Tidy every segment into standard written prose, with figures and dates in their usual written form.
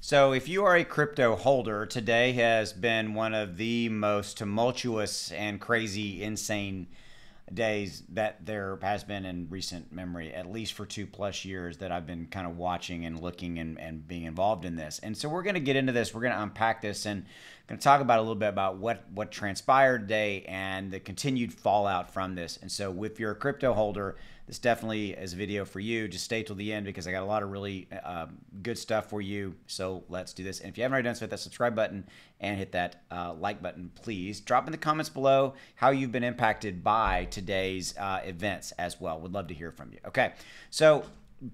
So, if you are a crypto holder, today has been one of the most tumultuous and crazy, insane days that there has been in recent memory, at least for 2+ years that I've been kind of watching and looking and being involved in this. And so, we're going to get into this, we're going to unpack this, and going to talk about a little bit about what transpired today and the continued fallout from this. And so, if you're a crypto holder, this definitely is a video for you. Just stay till the end because I got a lot of really good stuff for you. So let's do this. And if you haven't already done so, hit that subscribe button and hit that like button, please. Drop in the comments below how you've been impacted by today's events as well. Would love to hear from you. Okay, so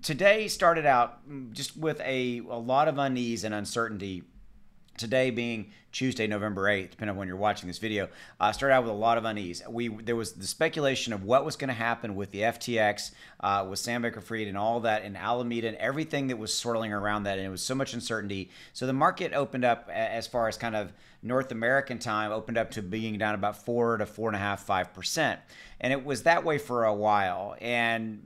today started out just with a lot of unease and uncertainty. Today being Tuesday, November 8th, depending on when you're watching this video, started out with a lot of unease. There was the speculation of what was going to happen with the FTX, with Sam Bankman-Fried and all that, and Alameda and everything that was swirling around that, and it was so much uncertainty. So the market opened up, as far as kind of North American time, opened up to being down about 4 to 4.5%, 5%, and it was that way for a while. And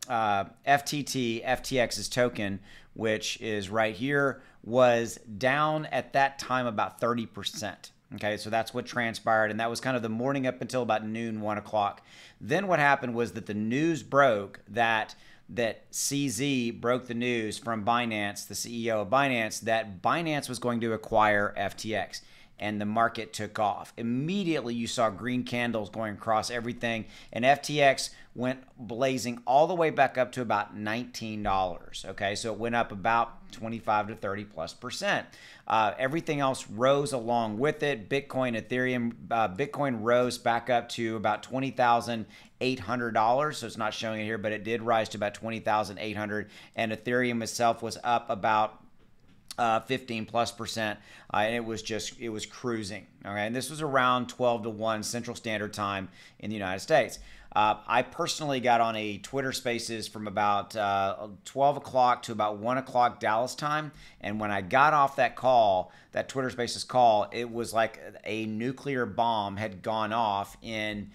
FTX's token, which is right here, was down at that time about 30%. Okay, so that's what transpired, and that was kind of the morning up until about noon, 1 o'clock. Then what happened was that the news broke that CZ broke the news from Binance, the CEO of Binance, that Binance was going to acquire FTX. And the market took off. Immediately, you saw green candles going across everything, and FTX went blazing all the way back up to about $19. Okay, so it went up about 25 to 30+%. Everything else rose along with it. Bitcoin, Ethereum, Bitcoin rose back up to about $20,800. So it's not showing it here, but it did rise to about 20,800. And Ethereum itself was up about 15+%, and it was cruising. Okay, and this was around 12 to 1 Central Standard Time in the United States. I personally got on a Twitter Spaces from about 12 o'clock to about 1 o'clock Dallas time, and when I got off that call, that Twitter Spaces call, it was like a nuclear bomb had gone off in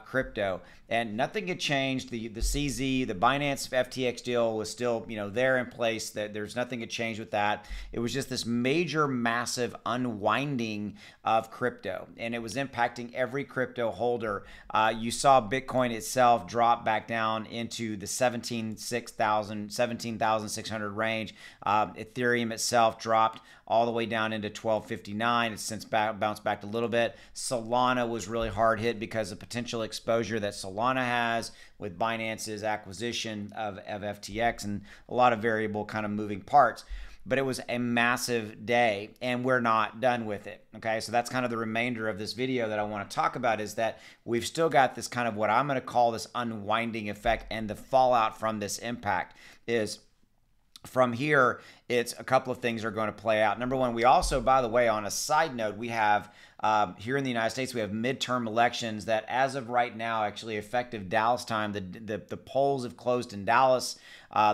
crypto, and nothing had changed. The CZ, the Binance FTX deal was still there in place. That there's nothing had changed with that. It was just this major, massive unwinding of crypto, and it was impacting every crypto holder. You saw Bitcoin itself drop back down into the 17,600 range. Ethereum itself dropped all the way down into 1259. It's since bounced back a little bit. Solana was really hard hit because of potential exposure that Solana has with Binance's acquisition of FTX and a lot of variable kind of moving parts. But it was a massive day, and we're not done with it. Okay, so that's kind of the remainder of this video that I want to talk about, is that we've still got this kind of what I'm going to call this unwinding effect, and the fallout from this impact is from here. It's a couple of things are going to play out. Number one, we also, by the way, on a side note, we have here in the United States, we have midterm elections that, as of right now, actually effective Dallas time, the polls have closed in Dallas.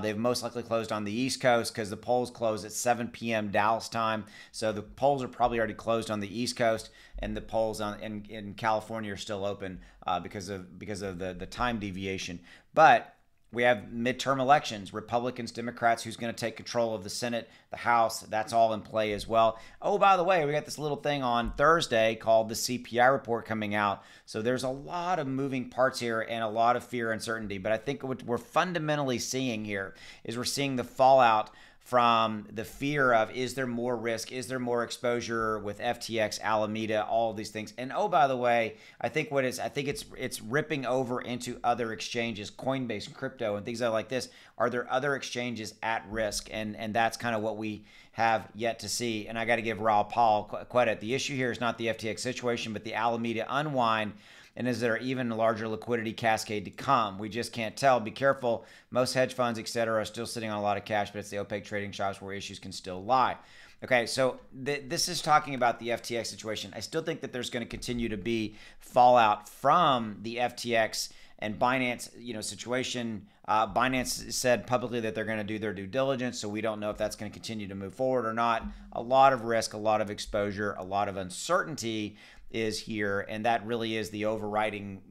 They've most likely closed on the East Coast because the polls close at 7 p.m. Dallas time. So the polls are probably already closed on the East Coast, and the polls in California are still open because of the time deviation. But we have midterm elections, Republicans, Democrats, who's going to take control of the Senate, the House. That's all in play as well. Oh, by the way, we got this little thing on Thursday called the CPI report coming out. So there's a lot of moving parts here and a lot of fear and uncertainty. But I think what we're fundamentally seeing here is we're seeing the fallout from the fear of, is there more risk? Is there more exposure with FTX, Alameda, all of these things? And oh, by the way, I think it's ripping over into other exchanges, Coinbase, crypto, and things like this. Are there other exchanges at risk? And that's kind of what we have yet to see. And I got to give Raul Paul credit. The issue here is not the FTX situation, but the Alameda unwind. And is there even a larger liquidity cascade to come? We just can't tell. Be careful. Most hedge funds, et cetera, are still sitting on a lot of cash, but it's the opaque trading shops where issues can still lie. Okay, so this is talking about the FTX situation. I still think that there's going to continue to be fallout from the FTX and Binance, situation. Binance said publicly that they're going to do their due diligence, so we don't know if that's going to continue to move forward or not. A lot of risk, a lot of exposure, a lot of uncertainty is here, and that really is the overriding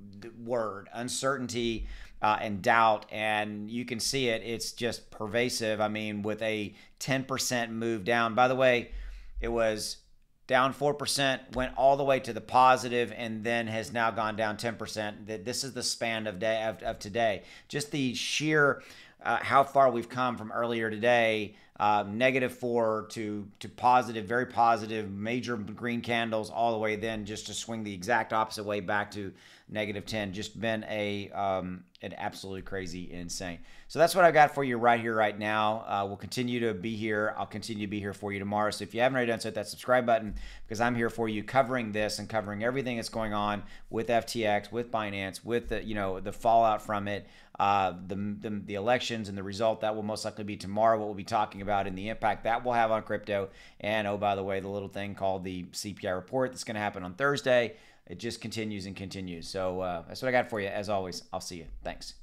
word. Uncertainty and doubt, and you can see it. It's just pervasive. I mean, with a 10% move down. By the way, it was down 4%, went all the way to the positive, and then has now gone down 10%. This is the span of today. Just the sheer how far we've come from earlier today, -4 to positive, very positive, major green candles all the way, then just to swing the exact opposite way back to -10. Just been an absolutely crazy insane. So that's what I've got for you right here, right now. We'll continue to be here. I'll continue to be here for you tomorrow. So if you haven't already done so, hit that subscribe button, because I'm here for you covering this and covering everything that's going on with FTX, with Binance, with the fallout from it, the elections and the result that will most likely be tomorrow, what we'll be talking about, and the impact that will have on crypto. And oh, by the way, the little thing called the CPI report that's going to happen on Thursday. It just continues and continues. So that's what I got for you. As always, I'll see you. Thanks.